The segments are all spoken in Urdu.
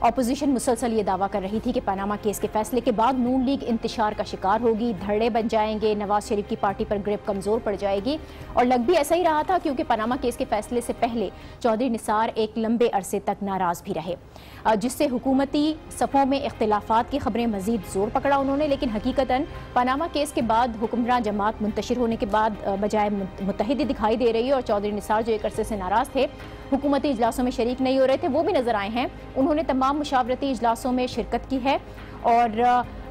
اپوزیشن مسلسل یہ دعویٰ کر رہی تھی کہ پاناما کیس کے فیصلے کے بعد نون لیگ انتشار کا شکار ہوگی، دھڑے بن جائیں گے، نواز شریف کی پارٹی پر گرپ کمزور پڑ جائے گی، اور لگ بھی ایسا ہی رہا تھا کیونکہ پاناما کیس کے فیصلے سے پہلے چودھری نثار ایک لمبے عرصے تک ناراض بھی رہے، جس سے حکومتی صفوں میں اختلافات کی خبریں مزید زور پکڑا انہوں نے، لیکن حقیقتاً پاناما کیس کے بعد حکمراں جماعت منتشر ہونے کے بعد بجائے متحد دکھائی دے رہی ہے، اور چودھری نثار جو ایک عرصے سے ناراض تھے، حکومتی اجلاسوں میں شریک نہیں ہو رہے تھے، وہ بھی نظر آئے ہیں۔ انہوں نے تمام مشاورتی اجلاسوں میں شرکت کی ہے اور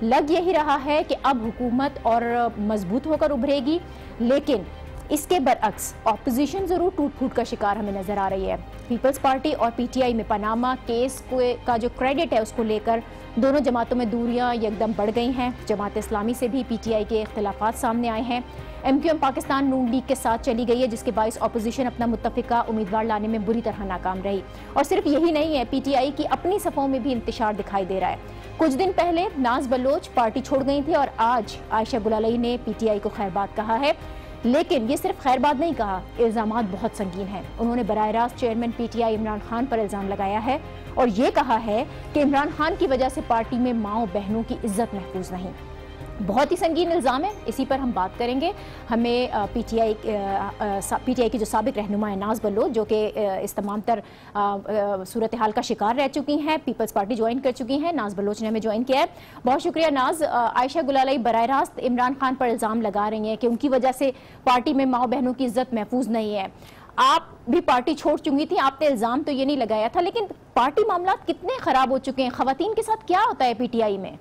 لگ یہی رہا ہے کہ اب حکومت اور مضبوط ہو کر ابھرے گی، لیکن اس کے برعکس اپوزیشن ضرور ٹوٹ پھوٹ کا شکار ہمیں نظر آ رہی ہے۔ پیپلز پارٹی اور پی ٹی آئی میں پاناما کیس کا جو کریڈٹ ہے اس کو لے کر دونوں جماعتوں میں دوریاں یکدم بڑھ گئی ہیں۔ جماعت اسلامی سے بھی پی ٹی آئی کے اختلافات سامنے آئے ہیں۔ ایم کیو ایم پاکستان نون لیگ کے ساتھ چلی گئی ہے، جس کے باعث اپوزیشن اپنا متفقہ امیدوار لانے میں بری طرح ناکام رہی، اور صرف یہی نہیں ہے، پی ٹی آئی کی اپنی صفوں میں بھی انتشار دکھائی دے رہا ہے۔ کچھ دن پہلے ناز بلوچ پارٹی چھوڑ گئی تھی اور آج عائشہ گلالئی نے پی ٹی آئی کو خیر بات کہا ہے، لیکن یہ صرف خیر بات نہیں کہا، الزامات بہت سنگین ہیں۔ انہوں نے براہ راست chairman P T I Imran Khan پر الزام لگایا ہے اور یہ کہا ہے کہ عمران خان کی وجہ سے پارٹی میں ماؤں بہنوں کی عزت محفوظ نہیں۔ بہت ہی سنگین الزام ہے، اسی پر ہم بات کریں گے۔ ہمیں پی ٹی آئی کی جو سابق رہنما ہے ناز بلوچ، جو کہ اس تمام تر صورتحال کا شکار رہ چکی ہیں، پیپلز پارٹی جوائن کر چکی ہیں، ناز بلوچ نے ہمیں جوائن کیا ہے۔ بہت شکریہ ناز۔ عائشہ گلالئی براہ راست عمران خان پر الزام لگا رہی ہیں کہ ان کی وجہ سے پارٹی میں ماؤں بہنوں کی عزت محفوظ نہیں ہے۔ آپ بھی پارٹی چھوڑ چکی تھی، آپ نے الزام تو یہ نہیں لگایا تھا، لیکن پارٹی معاملات کتنے خراب ہو چکے ہیں؟ خواتین کے ساتھ کیا ہوتا ہے پی ٹی آئی میں؟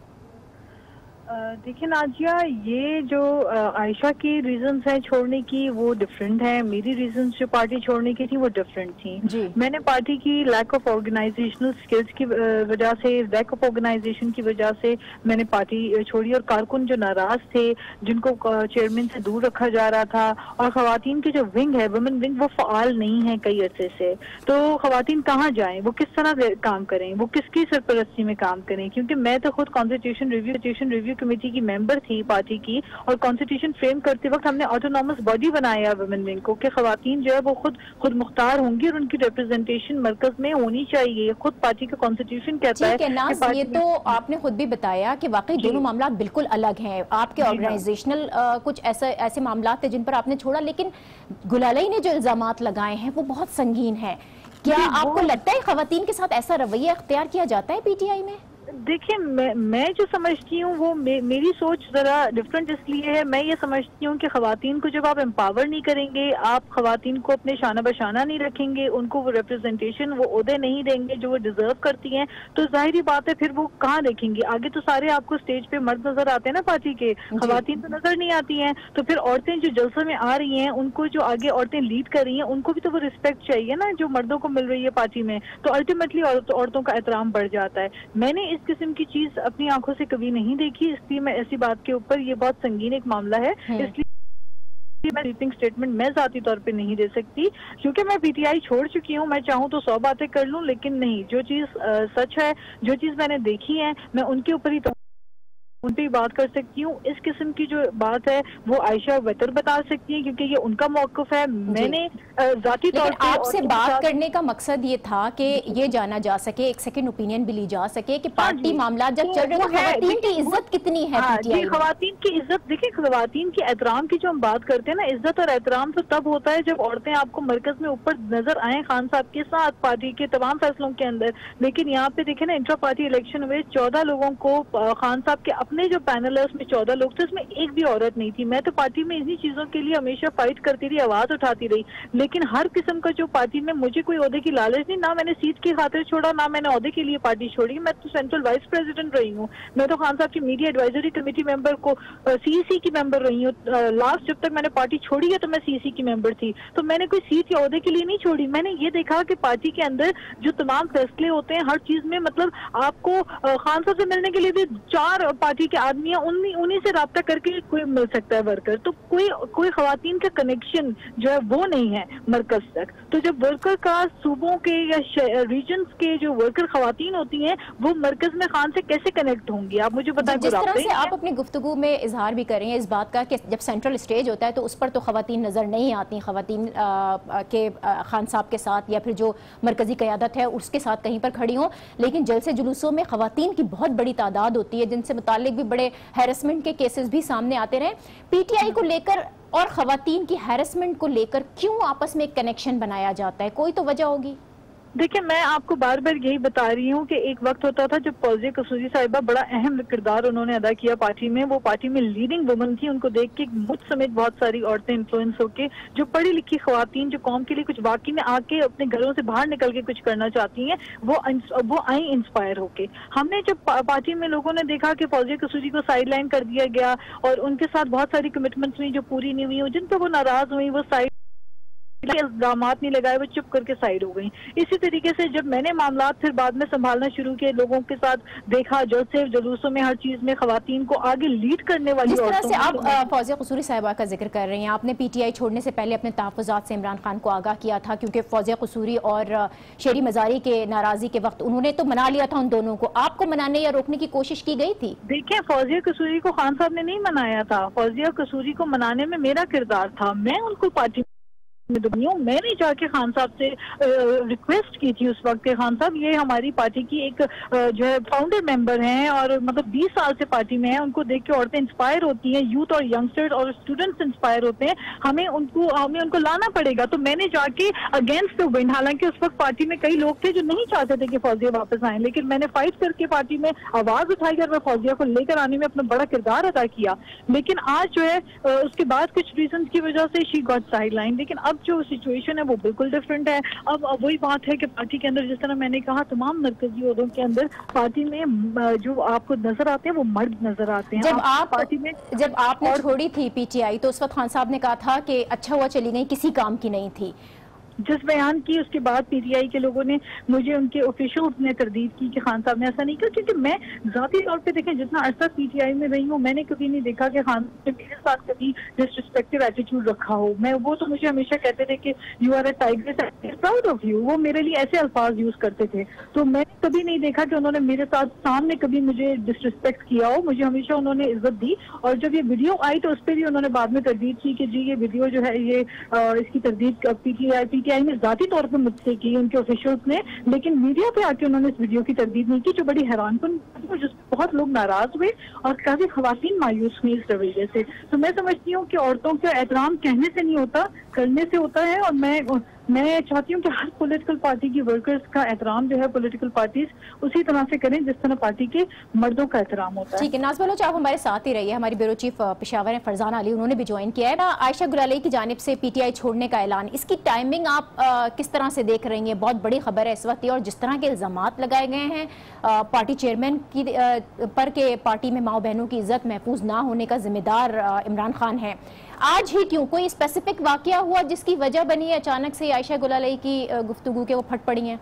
دیکھیں ناجیہ، یہ جو عائشہ کی ریزنز ہیں چھوڑنے کی وہ ڈیفرنٹ ہیں، میری ریزنز جو پارٹی چھوڑنے کی تھی وہ ڈیفرنٹ تھیں۔ میں نے پارٹی کی لیک آف آرگنائزیشنل سکلز کی وجہ سے، لیک آف آرگنائزیشن کی وجہ سے میں نے پارٹی چھوڑی، اور کارکن جو ناراض تھے، جن کو چیئرمین سے دور رکھا جا رہا تھا، اور خواتین کی جو ونگ ہے، ویمن ونگ، وہ فعال نہیں ہے کئی عرصے سے، تو خواتین کہاں جائیں، وہ کس طرح کام کریں، وہ کس کی سرپرستی میں کام کریں؟ کیونکہ میں تو خود کانسٹیٹیوشن ریویو کمیٹی کی ممبر تھی پارٹی کی، اور کانسٹیٹیوشن فریم کرتے وقت ہم نے آٹونومس باڈی بنایا ویمن ونگ کو کہ خواتین جو ہے وہ خود مختار ہوں گی اور ان کی ریپرزنٹیشن مرکز میں ہونی چاہیے۔ خود پارٹی کا کانسٹیٹیوشن کہتا ہے۔ ناز، یہ تو آپ نے خود بھی بتایا کہ واقعی دونوں معاملات بالکل الگ ہیں۔ آپ کے آرگنائزیشنل کچھ ایسے معاملات تھے جن پر آپ نے چھوڑا، لیکن گلالئی نے جو الزامات لگائے ہیں وہ بہت سنگین ہیں۔ کیا آپ کو لگتا ہے خواتین کے ساتھ ایسا رویہ اختیار کیا جاتا ہے پی ٹی آئی میں؟ دیکھیں، میں جو سمجھتی ہوں وہ میری سوچ ذرا ڈفرینٹ اس لیے ہے۔ میں یہ سمجھتی ہوں کہ خواتین کو جب آپ امپاور نہیں کریں گے، آپ خواتین کو اپنے شانہ بشانہ نہیں رکھیں گے، ان کو وہ ریپرزنٹیشن، وہ عہدے نہیں دیں گے جو وہ ڈیزرو کرتی ہیں، تو ظاہری بات ہے پھر وہ کہاں دیکھیں گی؟ آگے تو سارے آپ کو اسٹیج پہ مرد نظر آتے ہیں نا پارٹی کے، خواتین تو نظر نہیں آتی ہیں، تو پھر عورتیں جو جلسے میں آ رہی ہیں، ان کو جو آگے عورتیں لیڈ کر رہی ہیں، ان کو بھی تو وہ رسپیکٹ چاہیے نا جو مردوں کو مل رہی ہے پارٹی میں، تو الٹیمیٹلی عورتوں کا احترام بڑھ جاتا ہے۔ میں نے اس قسم کی چیز اپنی آنکھوں سے کبھی نہیں دیکھی، اس لیے میں ایسی بات کے اوپر، یہ بہت سنگین ایک معاملہ ہے، اس لیے میں سویپنگ سٹیٹمنٹ میں ذاتی طور پہ نہیں دے سکتی، کیونکہ میں پی ٹی آئی چھوڑ چکی ہوں۔ میں چاہوں تو 100 باتیں کر لوں، لیکن نہیں، جو چیز سچ ہے، جو چیز میں نے دیکھی ہے، میں ان کے اوپر ہی ان پہ بات کر سکتی ہوں۔ اس قسم کی جو بات ہے وہ عائشہ بہتر بتا سکتی ہیں، کیونکہ یہ ان کا موقف ہے۔ میں نے ذاتی طور پہ آپ سے بات کرنے کا مقصد یہ تھا کہ یہ جانا جا سکے، ایک سیکنڈ اوپینین بھی لی جا سکے کہ پارٹی معاملات جب چل رہے ہیں خواتین کی عزت کتنی ہے پی ٹی آئی میں؟ خواتین کی عزت، دیکھیں خواتین کی احترام کی جو ہم بات کرتے ہیں نا، عزت اور احترام تو تب ہوتا ہے جب عورتیں آپ کو مرکز میں اوپر نظر آئیں خان صاحب کے ساتھ پارٹی کے تمام فیصلوں کے اندر۔ لیکن یہاں پہ دیکھیں نا، انٹرا پارٹی الیکشن ہوئے، 14 لوگوں کو خان صاحب کے اپنے جو پینل ہے اس میں 14 لوگ تھے، اس میں ایک بھی عورت نہیں تھی۔ میں تو پارٹی میں انہی چیزوں کے لیے ہمیشہ فائٹ کرتی رہی، آواز اٹھاتی رہی، لیکن ہر قسم کا جو پارٹی میں مجھے کوئی عہدے کی لالچ نہیں، نہ میں نے سیٹ کی خاطر چھوڑا، نہ میں نے عہدے کے لیے پارٹی چھوڑی۔ میں تو سینٹرل وائس پریزیڈنٹ رہی ہوں، میں تو خان صاحب کی میڈیا ایڈوائزری کمیٹی ممبر کو سی سی کی ممبر رہی ہوں۔ لاسٹ جب تک میں نے پارٹی چھوڑی ہے تو میں سی سی کی ممبر تھی، تو میں نے کوئی سیٹ یا عہدے کے لیے نہیں چھوڑی۔ میں نے یہ دیکھا کہ پارٹی کے اندر جو تمام فیصلے ہوتے ہیں ہر چیز میں، مطلب آپ کو خان صاحب سے ملنے کے لیے بھی 4 پارٹی پارٹی کے آدمی ہیں, انہیں سے رابطہ کر کے کوئی مل سکتا ہے ورکر. تو کوئی خواتین کا کنیکشن جو ہے وہ نہیں ہے مرکز تک. تو جب ورکر کا صوبوں کے یا ریجنز کے جو ورکر خواتین ہوتی ہیں وہ مرکز میں خان سے کیسے کنیکٹ ہوں گی؟ آپ مجھے بتائیں. جس طرح سے آپ اپنی گفتگو میں اظہار بھی کر رہے ہیں اس بات کا کہ جب سینٹرل اسٹیج ہوتا ہے تو اس پر تو خواتین نظر نہیں آتی, خواتین کے خان صاحب کے ساتھ یا پھر جو مرکزی قیادت ہے اس کے ساتھ کہیں پر کھڑی ہوں, لیکن جلسے جلوسوں میں خواتین کی بہت بڑی تعداد ہوتی ہے جن سے متعلق بھی بڑے ہیرسمنٹ کے کیسز بھی سامنے آتے رہے. پی ٹی آئی کو لے کر اور خواتین کی ہیرسمنٹ کو لے کر کیوں آپس میں ایک کنیکشن بنایا جاتا ہے؟ کوئی تو وجہ ہوگی. دیکھیں میں آپ کو بار بار یہی بتا رہی ہوں کہ ایک وقت ہوتا تھا جب فوزیہ قصوری صاحبہ بڑا اہم کردار انہوں نے ادا کیا پارٹی میں. وہ پارٹی میں لیڈنگ وومن تھی. ان کو دیکھ کے مجھ سمیت بہت ساری عورتیں انفلوئنس ہو کے, جو پڑھی لکھی خواتین جو قوم کے لیے کچھ واقعی میں آ کے اپنے گھروں سے باہر نکل کے کچھ کرنا چاہتی ہیں, وہ آئیں انسپائر ہو کے. ہم نے جب پارٹی میں لوگوں نے دیکھا کہ فوزیہ قصوری کو سائڈ لائن کر دیا گیا اور ان کے ساتھ بہت ساری کمٹمنٹس ہوئی جو پوری نہیں ہوئی, جن پہ وہ ناراض ہوئی, وہ سائڈ الزامات نہیں لگائے, وہ چپ کر کے سائڈ ہو گئی. اسی طریقے سے جب میں نے معاملات پھر بعد میں سنبھالنا شروع کیے, لوگوں کے ساتھ دیکھا جلسے جلوسوں میں ہر چیز میں خواتین کو آگے لیڈ کرنے والی. جس طرح سے آپ فوزیہ قصوری صاحبہ کا ذکر کر رہے ہیں, آپ نے پی ٹی آئی چھوڑنے سے پہلے اپنے تحفظات سے عمران خان کو آگاہ کیا تھا کیونکہ فوزیہ قصوری اور شیری مزاری کے ناراضی کے وقت انہوں نے تو منا لیا تھا ان دونوں کو. آپ کو منانے یا روکنے کی کوشش کی گئی تھی؟ دیکھیں فوزیہ قصوری کو خان صاحب نے نہیں منایا تھا. فوزیہ قصوری کو منانے میں میرا کردار تھا. میں ان کو پارٹی میں نے جا کے خان صاحب سے ریکویسٹ کی تھی اس وقت کہ خان صاحب یہ ہماری پارٹی کی ایک جو ہے فاؤنڈر ممبر ہیں اور مطلب 20 سال سے پارٹی میں ہیں, ان کو دیکھ کے عورتیں انسپائر ہوتی ہیں, یوتھ اور ینگسٹرز اور اسٹوڈنٹس انسپائر ہوتے ہیں, ہمیں ان کو لانا پڑے گا. تو میں نے جا کے اگینسٹ دا ونڈ, حالانکہ اس وقت پارٹی میں کئی لوگ تھے جو نہیں چاہتے تھے کہ فوزیہ واپس آئیں, لیکن میں نے فائٹ کر کے پارٹی میں آواز اٹھائی اور میں فوزیہ کو لے کر آنے میں اپنا بڑا کردار ادا کیا. لیکن آج جو ہے اس کے بعد کچھ ریزنز کی وجہ سے شی گاٹ سائڈ لائن. لیکن اب جو سچویشن ہے وہ بالکل ڈفرینٹ ہے. اب وہی بات ہے کہ پارٹی کے اندر جس طرح میں نے کہا تمام مرکزی عہدوں کے اندر پارٹی میں جو آپ کو نظر آتے ہیں وہ مرد نظر آتے ہیں. جب آپ نے چھوڑی تھی پی ٹی آئی تو اس وقت خان صاحب نے کہا تھا کہ اچھا ہوا چلی گئی, کسی کام کی نہیں تھی. جس بیان کی اس کے بعد پی ٹی آئی کے لوگوں نے مجھے ان کے آفیشلز نے تردید کی کہ خان صاحب نے ایسا نہیں کیا, کیونکہ میں ذاتی طور پہ دیکھیں جتنا عرصہ پی ٹی آئی میں رہی ہوں میں نے کبھی نہیں دیکھا کہ خان نے میرے ساتھ کبھی ڈسرسپیکٹو ایٹیٹیوڈ رکھا ہو. وہ تو مجھے ہمیشہ کہتے تھے کہ you are a tiger proud of you, وہ میرے لیے ایسے الفاظ یوز کرتے تھے. تو میں نے کبھی نہیں دیکھا کہ انہوں نے میرے ساتھ سامنے کبھی مجھے ڈسرسپیکٹ کیا ہو. مجھے ہمیشہ انہوں نے عزت دی, اور جب یہ ویڈیو آئی تو اس پہ بھی انہوں نے بعد میں تردید کی کہ جی یہ ویڈیو جو ہے یہ اس کی تردید پی ٹی آئی میں ذاتی طور پہ مجھ سے کی ان کے آفیشلز نے, لیکن میڈیا پہ آ کے انہوں نے اس ویڈیو کی تردید نہیں کی, جو بڑی حیران کن, جس پہ بہت لوگ ناراض ہوئے اور کافی خواتین مایوس ہوئی اس رویے سے. تو میں سمجھتی ہوں کہ عورتوں کا احترام کہنے سے نہیں ہوتا, کرنے سے ہوتا ہے. اور میں چاہتی ہوں کہ ہر پولیٹیکل پارٹی کی ورکرز کا احترام جو ہے پولیٹیکل پارٹیز اسی طرح سے کریں جس طرح پارٹی کے مردوں کا احترام ہوتا ہے. ٹھیک ہے ناز بلوچ, آپ ہمارے ساتھ ہی رہیے. ہماری بیورو چیف پشاور ہیں فرزانہ علی, انہوں نے بھی جوائن کیا ہے. عائشہ گل علیہ کی جانب سے پی ٹی آئی چھوڑنے کا اعلان, اس کی ٹائمنگ آپ کس طرح سے دیکھ رہی ہیں؟ بہت بڑی خبر ہے اس وقت, اور جس طرح کے الزامات لگائے گئے ہیں پارٹی چیئرمین کی پر کہ پارٹی میں ماؤں بہنوں کی عزت محفوظ نہ ہونے کا ذمہ دار عمران خان ہے. آج ہی کیوں؟ کوئی اسپیسیفک واقعہ ہوا جس کی وجہ بنی ہے اچانک سے عائشہ گل علیہ کی گفتگو کے وہ پھٹ پڑی ہیں؟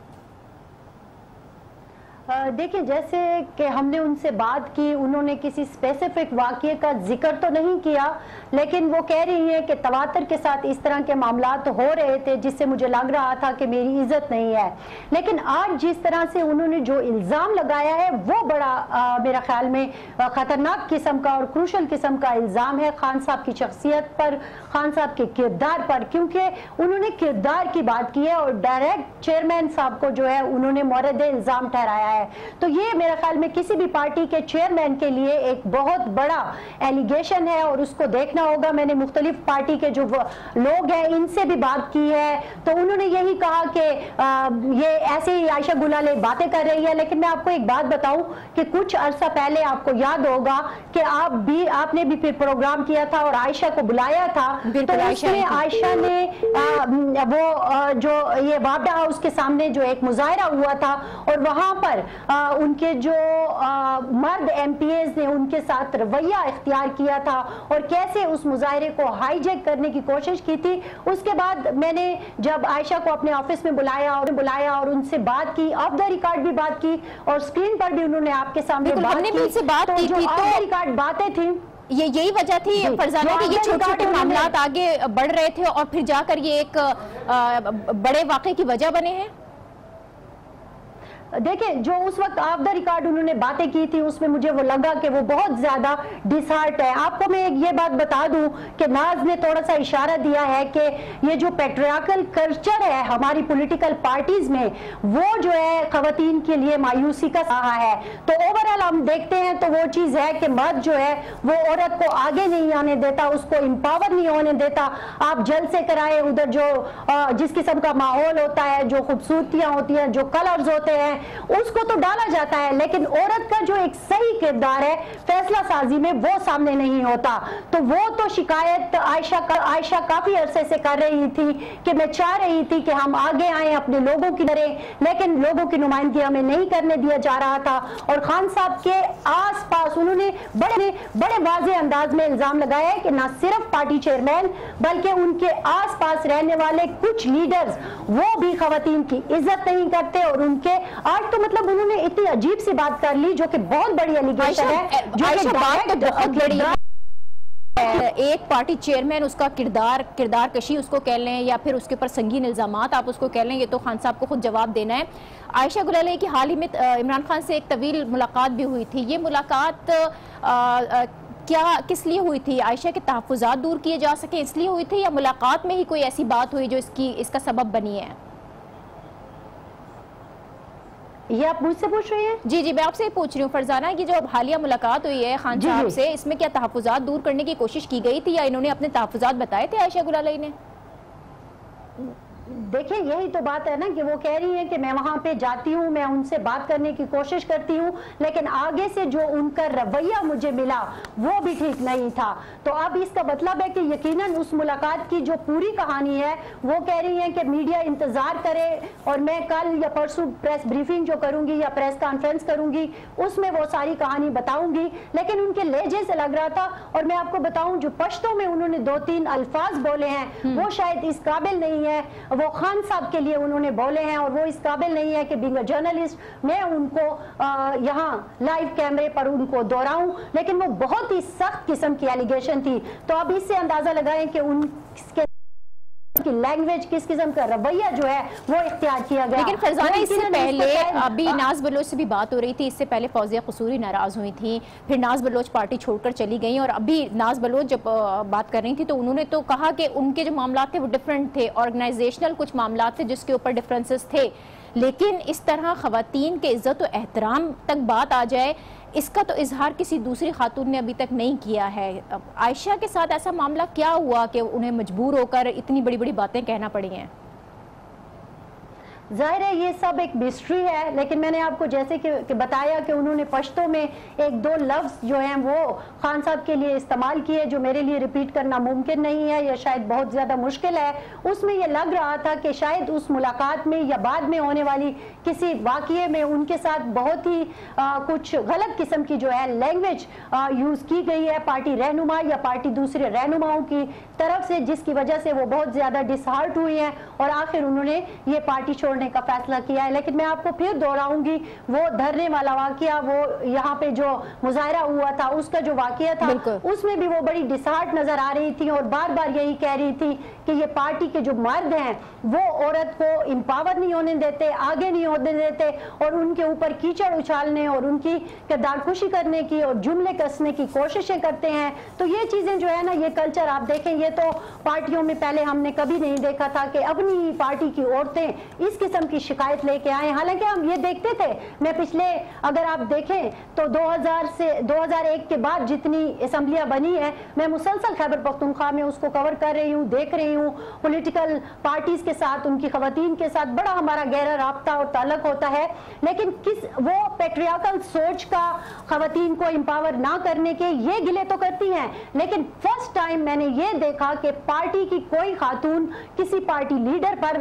دیکھیں جیسے کہ ہم نے ان سے بات کی, انہوں نے کسی اسپیسیفک واقعے کا ذکر تو نہیں کیا, لیکن وہ کہہ رہی ہیں کہ تواتر کے ساتھ اس طرح کے معاملات ہو رہے تھے جس سے مجھے لگ رہا تھا کہ میری عزت نہیں ہے. لیکن آج جس طرح سے انہوں نے جو الزام لگایا ہے وہ بڑا میرا خیال میں خطرناک قسم کا اور کروشل قسم کا الزام ہے خان صاحب کی شخصیت پر, خان صاحب کے کردار پر, کیونکہ انہوں نے کردار کی بات کی ہے اور ڈائریکٹ چیئرمین صاحب کو جو ہے انہوں نے مورد الزام ٹھہرایا ہے. تو یہ میرے خیال میں کسی بھی پارٹی کے چیئرمین کے لیے ایک بہت بڑا ایلیگیشن ہے اور اس کو دیکھنا ہوگا. میں نے مختلف پارٹی کے جو لوگ ہیں ان سے بھی بات کی ہے تو انہوں نے یہی کہا کہ یہ ایسے ہی عائشہ گل علیہ باتیں کر رہی ہے. لیکن میں آپ کو ایک بات بتاؤں کہ کچھ عرصہ پہلے آپ کو یاد ہوگا کہ آپ نے بھی پھر پروگرام کیا تھا اور عائشہ کو بلایا تھا, تو اس میں عائشہ نے وہ جو یہ وابڈا ہاؤس کے سامنے جو ایک مظاہرہ ہوا تھا اور وہاں پر ان کے جو مرد ایم پی ایز نے ان کے ساتھ رویہ اختیار کیا تھا اور کیسے اس مظاہرے کو ہائی جیک کرنے کی کوشش کی تھی. اس کے بعد میں نے جب عائشہ کو اپنے آفس میں بلایا اور ان سے بات کی, آف دا ریکارڈ بھی بات کی اور اسکرین پر بھی انہوں نے آپ کے سامنے بات کی, تو جو آف دا ریکارڈ باتیں تھیں یہی وجہ تھی فرزانہ کہ یہ چھوٹے چھوٹے معاملات آگے بڑھ رہے تھے اور پھر جا کر یہ ایک بڑے واقعے کی وجہ بنے ہیں. دیکھیں جو اس وقت آف دا ریکارڈ انہوں نے باتیں کی تھی اس میں مجھے وہ لگا کہ وہ بہت زیادہ ڈسہارٹ ہے. آپ کو میں یہ بات بتا دوں کہ ناز نے تھوڑا سا اشارہ دیا ہے کہ یہ جو پیٹریارکل کلچر ہے ہماری پولیٹیکل پارٹیز میں وہ جو ہے خواتین کے لیے مایوسی کا سہا ہے. تو اوورال ہم دیکھتے ہیں تو وہ چیز ہے کہ مرد جو ہے وہ عورت کو آگے نہیں آنے دیتا, اس کو امپاور نہیں ہونے دیتا. آپ جلسے کرائے ادھر جو جس قسم کا ماحول ہوتا ہے, جو خوبصورتیاں ہوتی ہیں, جو کلرز ہوتے ہیں, اس کو تو ڈالا جاتا ہے, لیکن عورت کا جو ایک صحیح کردار ہے فیصلہ سازی میں وہ سامنے نہیں ہوتا. تو وہ تو شکایت عائشہ کافی عرصے سے کر رہی تھی کہ میں چاہ رہی تھی کہ ہم آگے آئیں, اپنے لوگوں کی طرح, لیکن لوگوں کی نمائندگی ہمیں نہیں کرنے دیا جا رہا تھا. اور خان صاحب کے آس پاس انہوں نے بڑے واضح انداز میں الزام لگایا ہے کہ نہ صرف پارٹی چیئرمین بلکہ ان کے آس پاس رہنے والے کچھ لیڈرز وہ بھی خواتین کی عزت نہیں کرتے. اور ان کے آج تو مطلب انہوں نے اتنی عجیب سی بات کر لی جو کہ بہت بڑی ایلیگیشن ہے, جو کہ بات تو بہت بڑی ہے. ایک پارٹی چیئرمین, اس کا کردار کشی اس کو کہہ لیں یا پھر اس کے اوپر سنگین الزامات آپ اس کو کہہ لیں, یہ تو خان صاحب کو خود جواب دینا ہے. عائشہ گل علیہ کی حال ہی میں عمران خان سے ایک طویل ملاقات بھی ہوئی تھی. یہ ملاقات کس لیے ہوئی تھی؟ عائشہ کے تحفظات دور کیے جا سکے اس لیے ہوئی تھی, یا ملاقات میں ہی کوئی ایسی بات ہوئی جو اس کا سبب بنی ہے؟ یہ آپ مجھ سے پوچھ رہی ہیں؟ جی میں آپ سے پوچھ رہی ہوں فرزانہ, یہ جو حالیہ ملاقات ہوئی ہے خان صاحب سے, اس میں کیا تحفظات دور کرنے کی کوشش کی گئی تھی یا انہوں نے اپنے تحفظات بتائے تھے عائشہ گل علیہ نے؟ دیکھیں یہی تو بات ہے نا کہ وہ کہہ رہی ہیں کہ میں وہاں پہ جاتی ہوں, میں ان سے بات کرنے کی کوشش کرتی ہوں, لیکن آگے سے جو ان کا رویہ مجھے ملا وہ بھی ٹھیک نہیں تھا. تو اب اس کا مطلب ہے کہ یقیناً اس ملاقات کی جو پوری کہانی ہے وہ کہہ رہی ہیں کہ میڈیا انتظار کرے اور میں کل یا پرسوں پریس بریفنگ جو کروں گی یا پریس کانفرنس کروں گی اس میں وہ ساری کہانی بتاؤں گی. لیکن ان کے لہجے سے لگ رہا تھا, اور میں آپ کو بتاؤں جو پشتوں میں انہوں نے 2-3 الفاظ بولے ہیں وہ شاید اس قابل نہیں ہے, وہ خان صاحب کے لیے انہوں نے بولے ہیں, اور وہ اس قابل نہیں ہے کہ بینگ اے جرنلسٹ میں ان کو یہاں لائیو کیمرے پر ان کو دہراؤں. لیکن وہ بہت ہی سخت قسم کی ایلیگیشن تھی. تو اب اس سے اندازہ لگائیں کہ ان کے کی لینگویج کس قسم کا رویہ جو ہے وہ اختیار کیا گیا. لیکن فرزانہ اس سے پہلے ابھی ناز بلوچ سے بھی بات ہو رہی تھی, اس سے پہلے فوزیہ قصوری ناراض ہوئی تھی, پھر ناز بلوچ پارٹی چھوڑ کر چلی گئیں, اور ابھی ناز بلوچ جب بات کر رہی تھی تو انہوں نے تو کہا کہ ان کے جو معاملات تھے وہ ڈیفرنٹ تھے, آرگنائزیشنل کچھ معاملات تھے جس کے اوپر ڈیفرنسز تھے, لیکن اس طرح خواتین کے عزت و احترام تک بات آ جائے اس کا تو اظہار کسی دوسری خاتون نے ابھی تک نہیں کیا ہے. عائشہ کے ساتھ ایسا معاملہ کیا ہوا کہ انہیں مجبور ہو کر اتنی بڑی بڑی باتیں کہنا پڑی ہیں؟ ظاہر ہے یہ سب ایک مسٹری ہے, لیکن میں نے آپ کو جیسے کہ بتایا کہ انہوں نے پشتوں میں 1-2 لفظ جو ہیں وہ خان صاحب کے لیے استعمال کیے جو میرے لیے ریپیٹ کرنا ممکن نہیں ہے یا شاید بہت زیادہ مشکل ہے. اس میں یہ لگ رہا تھا کہ شاید اس ملاقات میں یا بعد میں ہونے والی کسی واقعے میں ان کے ساتھ بہت ہی کچھ غلط قسم کی جو ہے لینگویج یوز کی گئی ہے پارٹی رہنما یا پارٹی دوسرے رہنماؤں کی طرف سے, جس کی وجہ سے وہ بہت زیادہ ڈسہارٹ ہوئی ہیں اور آخر انہوں نے یہ پارٹی چھوڑنے کا فیصلہ کیا ہے. لیکن میں آپ کو پھر دوہراؤں گی وہ دھرنے والا واقعہ, وہ یہاں پہ جو مظاہرہ ہوا تھا اس کا جو واقعہ تھا اس میں بھی وہ بڑی ڈسہارٹ نظر آ رہی تھی اور بار بار یہی کہہ رہی تھی کہ یہ پارٹی کے جو مرد ہیں وہ عورت کو امپاور نہیں ہونے دیتے, آگے نہیں ہونے دیتے, اور ان کے اوپر کیچڑ اچھالنے اور ان کی کردار کشی کرنے کی اور جملے کسنے کی کوششیں کرتے ہیں. تو یہ چیزیں جو ہے نا, یہ کلچر آپ دیکھیں یہ تو پارٹیوں میں پہلے ہم نے کبھی نہیں دیکھا تھا کہ اپنی پارٹی کی عورتیں اس قسم کی شکایت لے کے آئیں. حالانکہ ہم یہ دیکھتے تھے, میں پچھلے اگر آپ دیکھیں تو 2001 کے بعد جتنی اسمبلیاں بنی ہیں میں مسلسل خیبر پختونخوا میں اس کو کور کر رہی ہوں, دیکھ رہی ہوں. پولیٹیکل پارٹیز کے ساتھ, ان کی خواتین کے ساتھ بڑا ہمارا گہرا رابطہ اور تعلق ہوتا ہے, لیکن وہ پیٹریارکل سوچ کا خواتین کو امپاور نہ کرنے کے یہ گلے تو کرتی ہیں, لیکن فرسٹ ٹائم میں نے یہ دیکھا کہ پارٹی کی کوئی خاتون کسی پارٹی لیڈر پر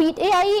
PTI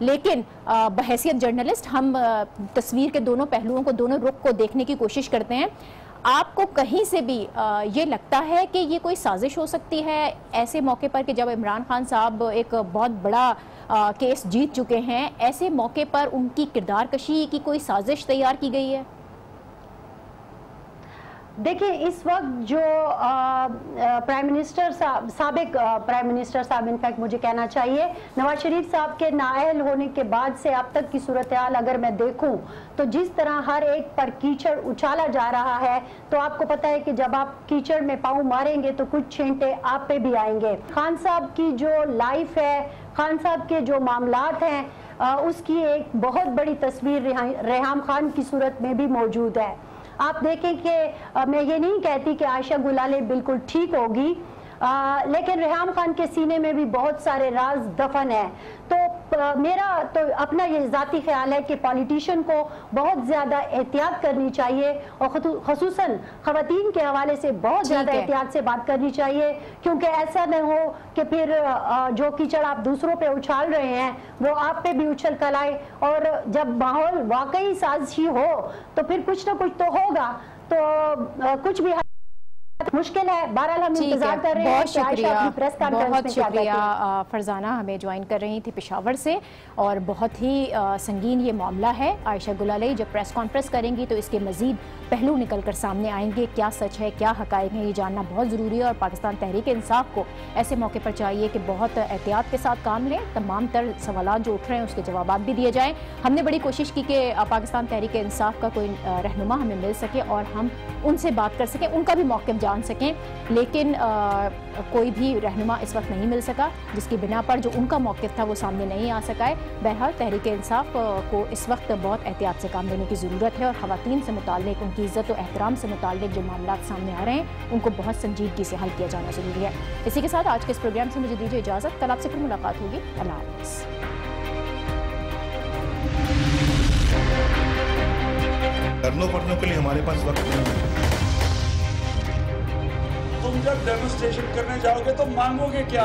لیکن بحیثیت جرنلسٹ ہم تصویر کے دونوں پہلوؤں کو، دونوں رخ کو دیکھنے کی کوشش کرتے ہیں. آپ کو کہیں سے بھی یہ لگتا ہے کہ یہ کوئی سازش ہو سکتی ہے ایسے موقع پر کہ جب عمران خان صاحب ایک بہت بڑا کیس جیت چکے ہیں، ایسے موقع پر ان کی کردار کشی کی کوئی سازش تیار کی گئی ہے؟ دیکھیں اس وقت جو پرائم منسٹر صاحب، سابق پرائم منسٹر صاحب، انفیکٹ مجھے کہنا چاہیے نواز شریف صاحب کے نااہل ہونے کے بعد سے اب تک کی صورتحال اگر میں دیکھوں تو جس طرح ہر ایک پر کیچڑ اچھالا جا رہا ہے، تو آپ کو پتہ ہے کہ جب آپ کیچڑ میں پاؤں ماریں گے تو کچھ چھینٹے آپ پہ بھی آئیں گے. خان صاحب کی جو لائف ہے، خان صاحب کے جو معاملات ہیں، اس کی ایک بہت بڑی تصویر ریحام خان کی صورت میں بھی موجود ہے. آپ دیکھیں کہ میں یہ نہیں کہتی کہ عائشہ گلالے بالکل ٹھیک ہوگی، لیکن ریحام خان کے سینے میں بھی بہت سارے راز دفن ہیں. تو میرا تو اپنا یہ ذاتی خیال ہے کہ پولیٹیشین کو بہت زیادہ احتیاط کرنی چاہیے، اور خصوصاً خواتین کے حوالے سے بہت زیادہ احتیاط سے بات کرنی چاہیے، کیونکہ ایسا نہ ہو کہ پھر جو کیچڑ آپ دوسروں پہ اچھال رہے ہیں وہ آپ پہ بھی اچھل کر آئے، اور جب ماحول واقعی سازشی ہو تو پھر کچھ نہ کچھ تو ہوگا. تو کچھ بھی مشکل ہے. بہرحال ہم انتظار کر رہے ہیں کہ عائشہ اپنی پریس کانفرنس میں کیا کہتی ہے. بہت شکریہ فرزانہ، ہمیں جوائن کر رہی تھی پشاور سے، اور بہت ہی سنگین یہ معاملہ ہے. عائشہ گلالے جب پریس کانفرنس کریں گی تو اس کے مزید پہلو نکل کر سامنے آئیں گے. کیا سچ ہے، کیا حقائق ہیں، یہ جاننا بہت ضروری ہے، اور پاکستان تحریک انصاف کو ایسے موقع پر چاہیے کہ بہت احتیاط کے ساتھ کام لیں. تمام تر سوالات جو اٹھ رہے ہیں اس کے جوابات بھی دیے جائیں. ہم نے بڑی کوشش کی کہ پاکستان تحریک انصاف کا کوئی رہنما ہمیں مل سکے اور ہم ان سے بات کر سکیں، ان کا بھی موقف جان سکیں، لیکن کوئی بھی رہنما اس وقت نہیں مل سکا، جس کی بنا پر جو ان کا موقف تھا وہ سامنے نہیں آ سکا ہے. بہرحال تحریک انصاف کو اس وقت بہت احتیاط سے کام لینے کی ضرورت ہے، اور خواتین سے متعلق، ان کی عزت و احترام سے متعلق جو معاملات سامنے آ رہے ہیں ان کو بہت سنجیدگی سے حل کیا جانا ضروری ہے. اسی کے ساتھ آج کے اس پروگرام سے مجھے دیجیے اجازت. کل آپ سے پھر ملاقات ہوگی. اللہ حافظ. کرنوں پڑھنے کے لیے ہمارے پاس وقت نہیں ہے. تم جب ڈیمونسٹریشن کرنے جاؤ گے تو مانگو گے کیا؟